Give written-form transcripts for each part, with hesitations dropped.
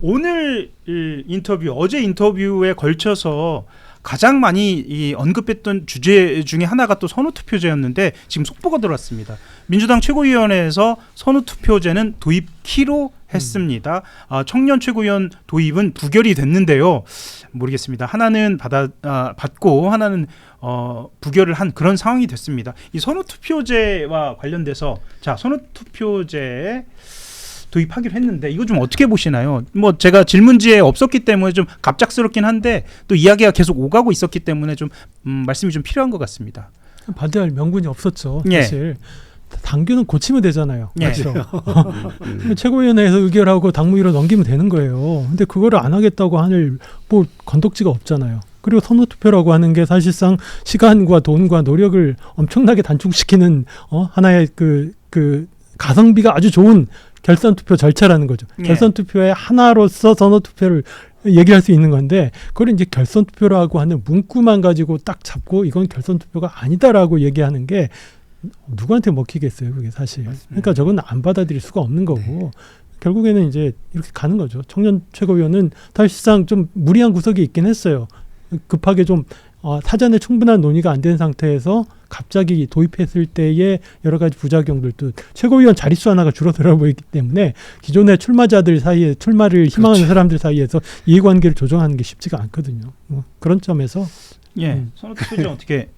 오늘 인터뷰, 어제 인터뷰에 걸쳐서 가장 많이 언급했던 주제 중에 하나가 또 선호투표제였는데 지금 속보가 들어왔습니다. 민주당 최고위원회에서 선호투표제는 도입키로 했습니다. 청년 최고위원 도입은 부결이 됐는데요. 모르겠습니다. 하나는 받고 하나는 부결을 한 그런 상황이 됐습니다. 이 선호투표제와 관련돼서 선호투표제 도입하기로 했는데 이거 좀 어떻게 보시나요? 뭐 제가 질문지에 없었기 때문에 좀 갑작스럽긴 한데 또 이야기가 계속 오가고 있었기 때문에 좀 말씀이 좀 필요한 것 같습니다. 반대할 명분이 없었죠. 예. 사실 당규는 고치면 되잖아요. 예. 그렇죠. 최고위원회에서 의결하고 당무위로 넘기면 되는 거예요. 근데 그거를 안 하겠다고 하는 뭐 건덕지가 없잖아요. 그리고 선호투표라고 하는 게 사실상 시간과 돈과 노력을 엄청나게 단축시키는 하나의 그 가성비가 아주 좋은 결선투표 절차라는 거죠. 예. 결선투표의 하나로서 선호투표를 얘기할 수 있는 건데 그걸 이제 결선투표라고 하는 문구만 가지고 딱 잡고 이건 결선투표가 아니다라고 얘기하는 게 누구한테 먹히겠어요, 그게 사실. 그러니까 저건 안 받아들일 수가 없는 거고 결국에는 이제 이렇게 가는 거죠. 청년 최고위원은 사실상 좀 무리한 구석이 있긴 했어요. 급하게 좀 사전에 충분한 논의가 안 된 상태에서 갑자기 도입했을 때의 여러 가지 부작용들도 최고위원 자릿수 하나가 줄어들어 보이기 때문에 기존의 출마자들 사이에 출마를 희망하는 그렇죠. 사람들 사이에서 이해관계를 조정하는 게 쉽지가 않거든요. 그런 점에서 선호투표제 어떻게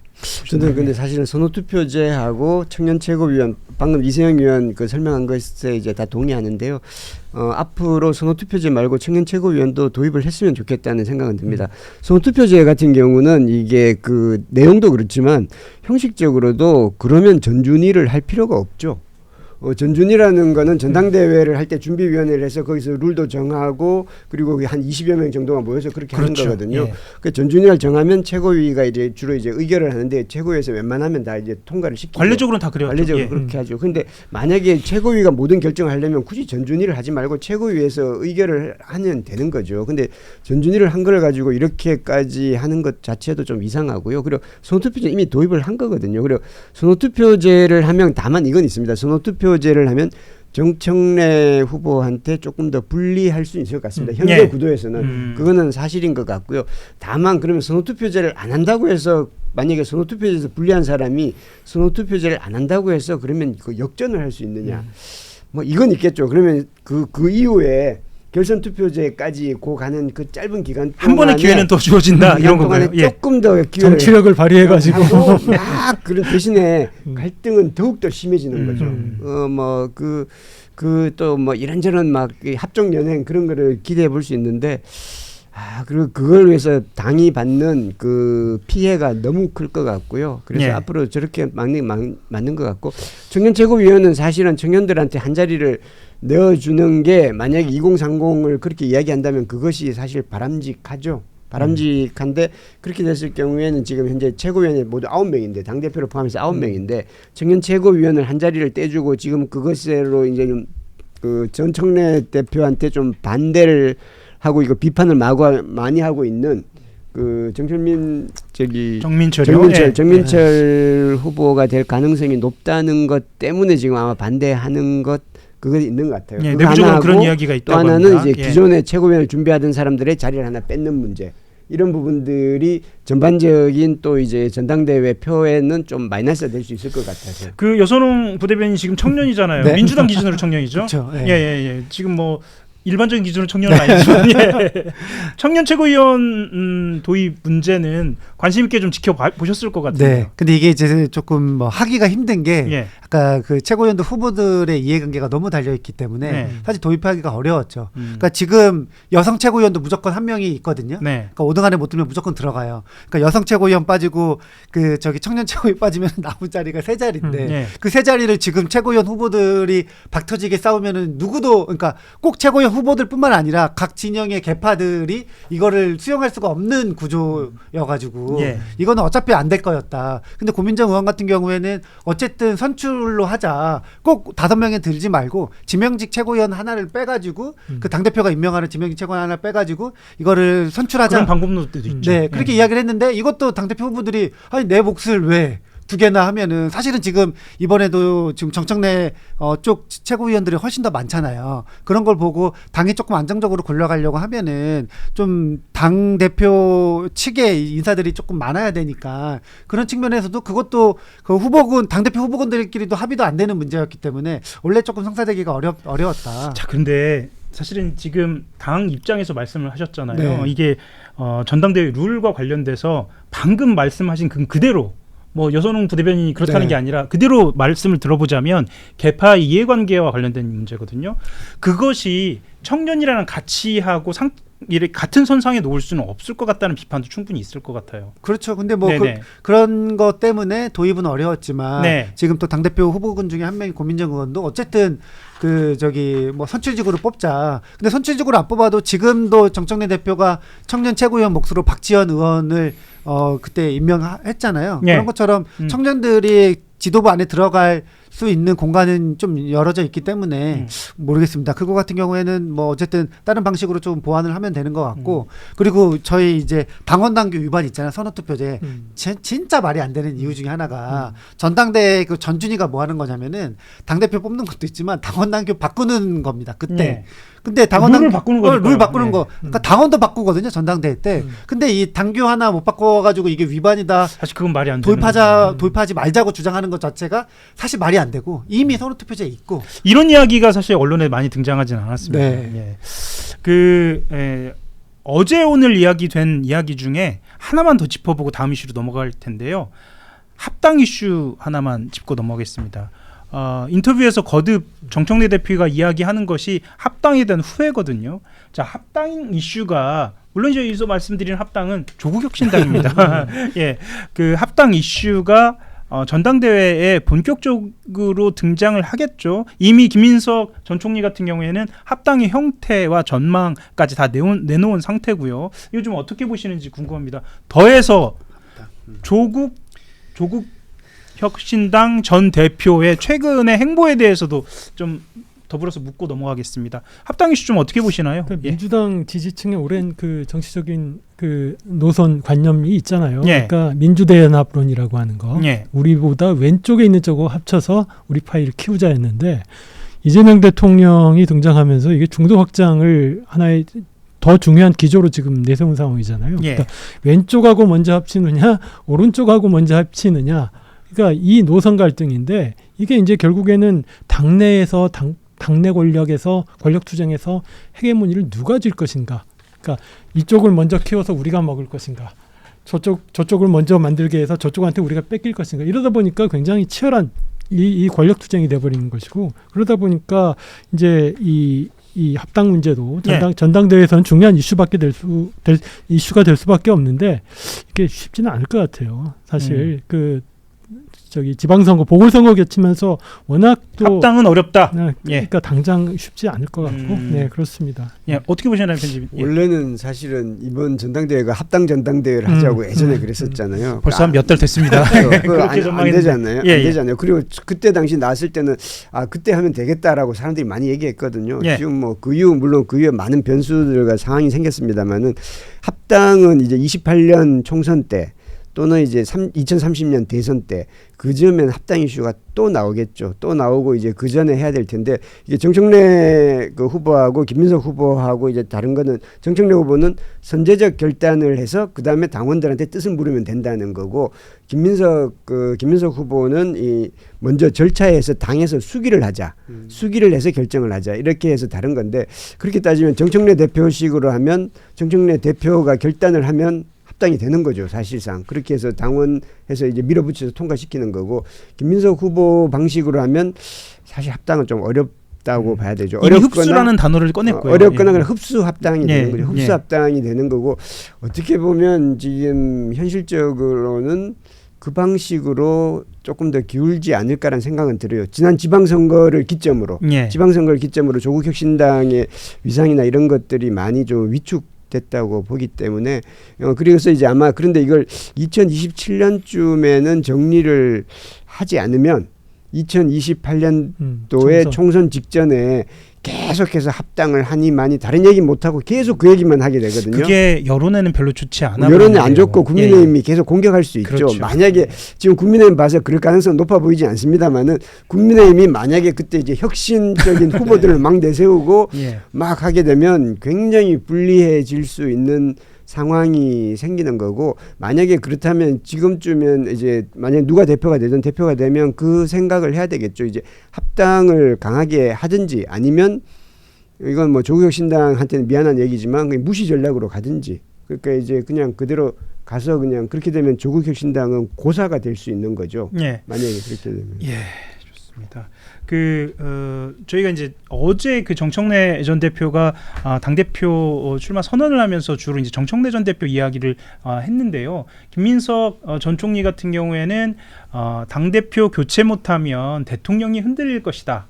저는 근데 사실은 선호투표제하고 청년 최고위원 방금 이세영 의원 설명한 것에 이제 다 동의하는데요. 앞으로 선호투표제 말고 청년 최고위원도 도입을 했으면 좋겠다는 생각은 듭니다. 선호투표제 같은 경우는 이게 그 내용도 그렇지만 형식적으로도 그러면 전준위를 할 필요가 없죠. 전준이라는 거는 전당대회를 할 때 준비위원회를 해서 거기서 룰도 정하고 그리고 한 20여 명 정도가 모여서 그렇게 하는 거거든요. 예. 그 전준위를 정하면 최고위가 이제 주로 이제 의결을 하는데 최고위에서 웬만하면 다 이제 통과를 시키죠. 관례적으로는 다 그래요. 관례적으로 그렇게 하죠. 근데 만약에 최고위가 모든 결정을 하려면 굳이 전준위를 하지 말고 최고위에서 의결을 하면 되는 거죠. 근데 전준위를 한 걸 가지고 이렇게까지 하는 것 자체도 좀 이상하고요. 그리고 선호투표제 이미 도입을 한 거거든요. 그리고 선호투표제를 하면 다만 이건 있습니다. 선호투표제를 하면 정청래 후보한테 조금 더 불리할 수 있을 것 같습니다. 현재 구도에서는 그거는 사실인 것 같고요. 다만 그러면 선호투표제를 안 한다고 해서 만약에 선호투표제에서 불리한 사람이 선호투표제를 안 한다고 해서 그러면 그 역전을 할 수 있느냐? 뭐 이건 있겠죠. 그러면 그 이후에 결선 투표제까지 가는 그 짧은 기간 동안에 한 번의 기회는 더 주어진다 이런 건가요? 조금 더 기회를 정치력을 발휘해가지고 막 그런 대신에 갈등은 더욱 더 심해지는 거죠. 또 뭐 이런저런 막 합종 연행 그런 거를 기대해 볼 수 있는데 그리고 그걸 위해서 당이 받는 그 피해가 너무 클 것 같고요. 그래서 앞으로 저렇게 맞는 것 같고 청년 최고위원은 사실은 청년들한테 한 자리를 내어주는 게 만약에 2030을 그렇게 이야기한다면 그것이 사실 바람직하죠. 바람직한데 그렇게 됐을 경우에는 지금 현재 최고위원이 모두 9명인데 당대표를 포함해서 9명인데 청년 최고위원을 한 자리를 떼주고 지금 그것으로 이제 좀 그 전청래 대표한테 좀 반대를 하고 이거 비판을 많이 하고 있는 그 정민철 후보가 될 가능성이 높다는 것 때문에 지금 아마 반대하는 것 그거 있는 것 같아요. 내부적으로 그런 이야기가 있다고 또 하나는 합니다. 이제 기존의 최고위원을 준비하던 사람들의 자리를 하나 뺏는 문제. 이런 부분들이 전반적인 또 이제 전당대회 표에는 좀 마이너스가 될 수 있을 것 같아서. 그 여선홍 부대변인 지금 청년이잖아요. 네. 민주당 기준으로 청년이죠. 그렇죠. 예. 지금 뭐 일반적인 기준으로 청년은 아니지만 청년 최고위원 도입 문제는 관심 있게 좀 지켜보셨을 것 같아요. 네. 근데 이게 이제 조금 뭐 하기가 힘든 게 아까 그 최고위원들 후보들의 이해관계가 너무 달려있기 때문에 사실 도입하기가 어려웠죠. 그러니까 지금 여성 최고위원도 무조건 한 명이 있거든요. 그러니까 5등 안에 못 들면 무조건 들어가요. 그러니까 여성 최고위원 빠지고 청년 최고위원 빠지면 남은 자리가 3자리인데 그 3자리를 지금 최고위원 후보들이 박터지게 싸우면은 누구도 그러니까 꼭 최고위원 후보들뿐만 아니라 각 진영의 계파들이 이거를 수용할 수가 없는 구조여가지고 이거는 어차피 안 될 거였다. 근데 고민정 의원 같은 경우에는 어쨌든 선출로 하자. 꼭 5명에 들지 말고 지명직 최고위원 하나를 빼가지고 그 당대표가 임명하는 지명직 최고위원 하나 빼가지고 이거를 선출하자. 그런 방법론도 있죠. 네, 그렇게 이야기를 했는데 이것도 당대표 후보들이 아니 내 몫을 왜 두 개나 하면은 사실은 지금 이번에도 지금 정청래 쪽 최고위원들이 훨씬 더 많잖아요. 그런 걸 보고 당이 조금 안정적으로 굴러가려고 하면은 좀 당 대표 측의 인사들이 조금 많아야 되니까 그런 측면에서도 그것도 그 후보군 당 대표 후보군들끼리도 합의도 안 되는 문제였기 때문에 원래 조금 성사되기가 어려웠다. 자, 그런데 사실은 지금 당 입장에서 말씀을 하셨잖아요. 네. 이게 전당대회 룰과 관련돼서 방금 말씀하신 그대로 뭐 여선웅 부대변인이 그렇다는 네. 게 아니라 그대로 말씀을 들어보자면 계파 이해관계와 관련된 문제거든요. 그것이 청년이라는 가치하고 같은 선상에 놓을 수는 없을 것 같다는 비판도 충분히 있을 것 같아요. 그렇죠. 근데 뭐 네네. 그런 것 때문에 도입은 어려웠지만 네. 지금 또 당대표 후보군 중에 한 명이 고민정 의원도 어쨌든 뭐 선출직으로 뽑자. 근데 선출직으로 안 뽑아도 지금도 정청래 대표가 청년 최고위원 몫으로 박지원 의원을 그때 임명했잖아요. 네. 그런 것처럼 청년들이 지도부 안에 들어갈 수 있는 공간은 좀 열어져 있기 때문에 모르겠습니다. 그거 같은 경우에는 뭐 어쨌든 다른 방식으로 좀 보완을 하면 되는 것 같고 그리고 저희 이제 당원당규 위반 있잖아요. 선거투표제 진짜 말이 안 되는 이유 중에 하나가 전당대회 그 전준희가 뭐 하는 거냐면은 당대표 뽑는 것도 있지만 당원당규 바꾸는 겁니다. 그때. 네. 근데 룰을 바꾸는 거니까요. 룰 바꾸는 네. 거. 그러니까 당원도 바꾸거든요. 전당대회 때. 근데 이 당규 하나 못 바꿔가지고 이게 위반이다. 사실 그건 말이 안 되는 도입하지 말자고 주장하는 것 자체가 사실 말이 안 되고 이미 선거투표제에 있고 이런 이야기가 사실 언론에 많이 등장하지는 않았습니다. 네. 어제 오늘 이야기된 이야기 중에 하나만 더 짚어보고 다음 이슈로 넘어갈 텐데요. 합당 이슈 하나만 짚고 넘어가겠습니다. 인터뷰에서 거듭 정청래 대표가 이야기하는 것이 합당에 대한 후회거든요. 자, 합당 이슈가 물론 여기서 말씀드린 합당은 조국혁신당입니다. 예, 그 합당 이슈가 전당대회에 본격적으로 등장을 하겠죠. 이미 김인석 전 총리 같은 경우에는 합당의 형태와 전망까지 다 내놓은 상태고요. 이거 좀 어떻게 보시는지 궁금합니다. 더해서 조국 혁신당 전 대표의 최근의 행보에 대해서도 좀 더불어서 묻고 넘어가겠습니다. 합당 이슈 좀 어떻게 보시나요? 그러니까 민주당 지지층의 오랜 그 정치적인 그 노선 관념이 있잖아요. 예. 그러니까 민주대연합론이라고 하는 거. 예. 우리보다 왼쪽에 있는 쪽하고 합쳐서 우리 파이를 키우자 했는데 이재명 대통령이 등장하면서 이게 중도 확장을 하나의 더 중요한 기조로 지금 내세운 상황이잖아요. 예. 그러니까 왼쪽하고 먼저 합치느냐, 오른쪽하고 먼저 합치느냐. 그러니까 이 노선 갈등인데 이게 이제 결국에는 당내에서 당내 권력에서 권력 투쟁에서 헤게모니를 누가 질 것인가. 그러니까 이쪽을 먼저 키워서 우리가 먹을 것인가. 저쪽을 먼저 만들게 해서 저쪽한테 우리가 뺏길 것인가. 이러다 보니까 굉장히 치열한 이 권력 투쟁이 돼버리는 것이고 그러다 보니까 이제 이 합당 문제도 전당대회에서는 중요한 이슈가 될 수밖에 없는데 이게 쉽지는 않을 것 같아요. 사실 지방선거 보궐선거 겹치면서 워낙 또 합당은 어렵다. 그러니까 당장 쉽지 않을 것 같고 네 그렇습니다. 예, 어떻게 보시나요, 편집인? 원래는 사실은 이번 전당대회가 합당 전당대회를 하자고 예전에 그랬었잖아요. 벌써 한 몇 달 됐습니다. 안 되잖아요. 안 되잖아요. 그리고 그때 당시 나왔을 때는 그때 하면 되겠다라고 사람들이 많이 얘기했거든요. 예. 지금 뭐 물론 그 이후에 많은 변수들과 상황이 생겼습니다만은 합당은 이제 28년 총선 때 또는 이제 2030년 대선 때 그 즈음에는 합당 이슈가 또 나오겠죠. 또 나오고 이제 그 전에 해야 될 텐데 이게 정청래 그 후보하고 김민석 후보하고 이제 다른 거는 정청래 후보는 선제적 결단을 해서 그 다음에 당원들한테 뜻을 물으면 된다는 거고 김민석 후보는 먼저 절차에서 당에서 수기를 하자, 수기를 해서 결정을 하자 이렇게 해서 다른 건데 그렇게 따지면 정청래 대표식으로 하면 정청래 대표가 결단을 하면 합당이 되는 거죠, 사실상. 그렇게 해서 당원에서 이제 밀어붙여서 통과시키는 거고 김민석 후보 방식으로 하면 사실 합당은 좀 어렵다고 봐야 되죠. 이미 흡수라는 단어를 꺼냈고요. 어렵거나 그냥 흡수 합당이 되는 거죠. 흡수 합당이 되는 거고 어떻게 보면 지금 현실적으로는 그 방식으로 조금 더 기울지 않을까라는 생각은 들어요. 지난 지방선거를 기점으로 조국 혁신당의 위상이나 이런 것들이 많이 좀 됐다고 보기 때문에 그래서 이제 아마 그런데 이걸 2027년쯤에는 정리를 하지 않으면 2028년도에 총선 직전에 계속해서 합당을 하니 많이 다른 얘기 못 하고 계속 그 얘기만 하게 되거든요. 그게 여론에는 별로 좋지 않아. 여론이 안 좋고 국민의힘이 계속 공격할 수 있죠. 그렇죠. 만약에 지금 국민의힘 봐서 그럴 가능성 높아 보이지 않습니다만은 국민의힘이 만약에 그때 이제 혁신적인 후보들을 막 내세우고 예. 막 하게 되면 굉장히 불리해질 수 있는 상황이 생기는 거고, 만약에 그렇다면 지금쯤엔 이제 만약 누가 대표가 되면 그 생각을 해야 되겠죠. 이제 합당을 강하게 하든지 아니면 이건 뭐 조국혁신당한테는 미안한 얘기지만 그냥 무시 전략으로 가든지, 그러니까 이제 그냥 그대로 가서 그냥 그렇게 되면 조국혁신당은 고사가 될 수 있는 거죠. 예. 만약에 그렇게 되면. 예. 좋습니다. 저희가 이제 어제 그 정청래 전 대표가 당 대표 출마 선언을 하면서 주로 이제 정청래 전 대표 이야기를 했는데요. 김민석 전 총리 같은 경우에는 당 대표 교체 못하면 대통령이 흔들릴 것이다.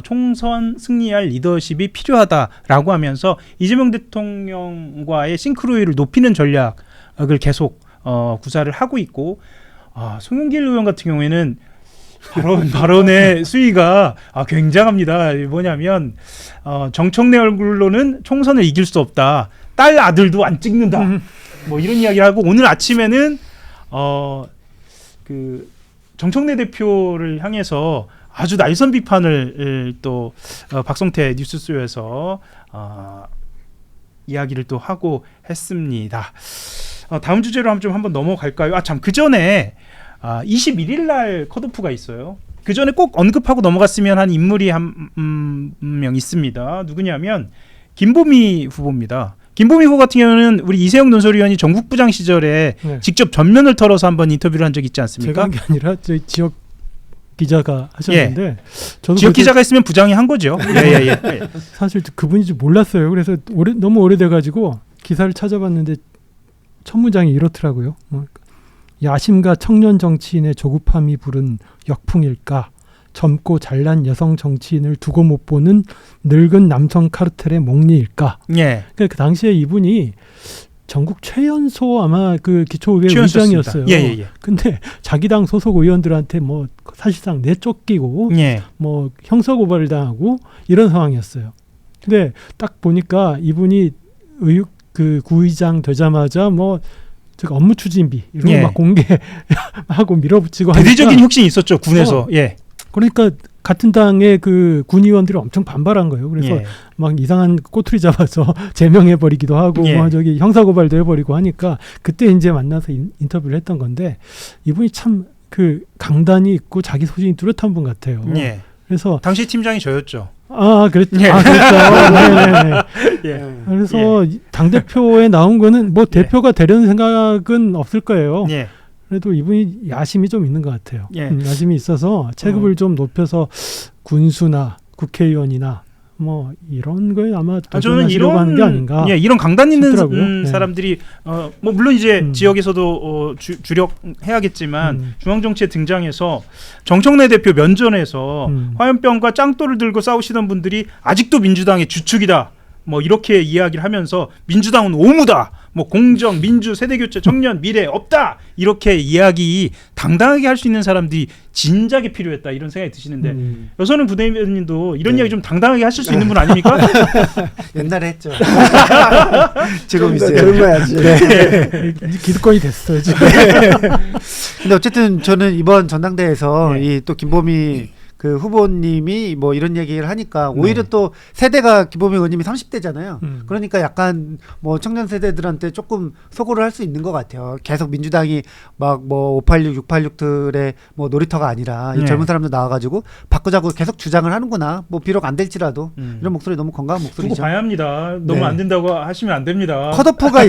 총선 승리할 리더십이 필요하다라고 하면서 이재명 대통령과의 싱크로율을 높이는 전략을 계속 구사를 하고 있고, 송영길 의원 같은 경우에는 발언의 수위가 굉장합니다. 뭐냐면 정청래 얼굴로는 총선을 이길 수 없다. 딸 아들도 안 찍는다. 뭐 이런 이야기를 하고, 오늘 아침에는 그 정청래 대표를 향해서 아주 날선 비판을 또 박성태 뉴스쇼에서 이야기를 또 하고 했습니다. 다음 주제로 한번 넘어갈까요? 참, 그 전에 21일 날 컷오프가 있어요. 그 전에 꼭 언급하고 넘어갔으면 하는 인물이 한 명 있습니다. 누구냐면 김보미 후보입니다. 김보미 후보 같은 경우는 우리 이세영 논설위원이 전국부장 시절에 네. 직접 전면을 털어서 한번 인터뷰를 한 적이 있지 않습니까? 제가 한 게 아니라 저희 지역 기자가 하셨는데, 저도 지역 기자가 있으면 부장이 한 거죠. 예. 사실 그분인지 몰랐어요. 그래서 너무 오래돼가지고 기사를 찾아봤는데 첫 문장이 이렇더라고요. 야심가 청년 정치인의 조급함이 부른 역풍일까? 젊고 잘난 여성 정치인을 두고 못 보는 늙은 남성 카르텔의 목리일까? 예. 그러니까 그 당시에 이분이 전국 최연소 아마 그 기초의회 의장이었어요. 예. 근데 자기 당 소속 의원들한테 뭐 사실상 내쫓기고 예. 뭐 형사고발을 당하고 이런 상황이었어요. 근데 딱 보니까 이분이 그 구의장 되자마자 뭐 업무 추진비 이런 거 막 공개하고 밀어붙이고 대대적인 하니까, 혁신이 있었죠, 군에서. 예. 그러니까 같은 당의 그 군의원들이 엄청 반발한 거예요. 그래서 예. 막 이상한 꼬투리 잡아서 제명해 버리기도 하고 예. 뭐 저기 형사고발도 해버리고 하니까 그때 이제 만나서 인터뷰를 했던 건데, 이분이 참 그 강단이 있고 자기 소신이 뚜렷한 분 같아요. 예. 그래서 당시 팀장이 저였죠. 그랬죠. 예. 그렇죠. 네네네. 예. 그래서 당 대표에 나온 거는 뭐 대표가 되려는 생각은 없을 거예요. 예. 그래도 이분이 야심이 좀 있는 것 같아요. 예. 야심이 있어서 체급을 좀 높여서 군수나 국회의원이나 뭐 이런 거에 아마 저는 도전하시려고 하는 게 아닌가. 이런 강단 있는 싶더라고요. 사람들이 뭐 물론 이제 지역에서도 주력해야겠지만 중앙 정치에 등장해서 정청래 대표 면전에서 화염병과 짱돌을 들고 싸우시던 분들이 아직도 민주당의 주축이다. 뭐 이렇게 이야기를 하면서 민주당은 오무다. 뭐 공정, 민주, 세대교체, 청년, 미래 없다. 이렇게 이야기 당당하게 할 수 있는 사람들이 진작에 필요했다. 이런 생각이 드시는데 여선은 부대변인도 이런 이야기 좀 당당하게 하실 수 있는 분 아닙니까? 옛날에 했죠. 지금 좀 더 이제 젊어야지. 네. 기득권이 됐어요 지금. 근데 어쨌든 저는 이번 전당대회에서 네. 이 또 김보미 그 후보님이 뭐 이런 얘기를 하니까 오히려 또 세대가 김보미 의원님이 30대잖아요. 그러니까 약간 뭐 청년 세대들한테 조금 소구를 할 수 있는 것 같아요. 계속 민주당이 막 뭐 586, 686들의 뭐 놀이터가 아니라 이 젊은 사람들 나와가지고 바꾸자고 계속 주장을 하는구나. 뭐 비록 안 될지라도 이런 목소리 너무 건강한 두고 목소리죠. 봐야 합니다. 너무 네. 안 된다고 하시면 안 됩니다. 컷오프가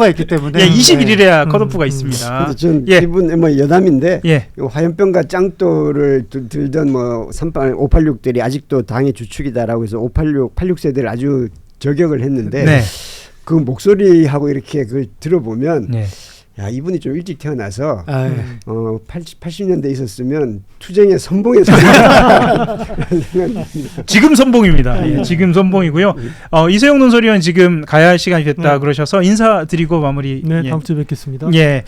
있기 때문에. 예, 21일에야 컷오프가 있습니다. 근데 전 예. 기분 뭐 여담인데 예. 화염병과 짱돌을 들던 뭐 586들이 아직도 당의 주축이다라고 해서 86세대를 아주 저격을 했는데 네. 그 목소리하고 이렇게 그걸 들어보면 네. 야, 이분이 좀 일찍 태어나서 80년대 80년대 있었으면 투쟁의 선봉에서 지금 선봉입니다. 예, 지금 선봉이고요. 이세영 논설위원 지금 가야 할 시간이 됐다 그러셔서 인사드리고 마무리. 네, 다음 주에 뵙겠습니다. 예.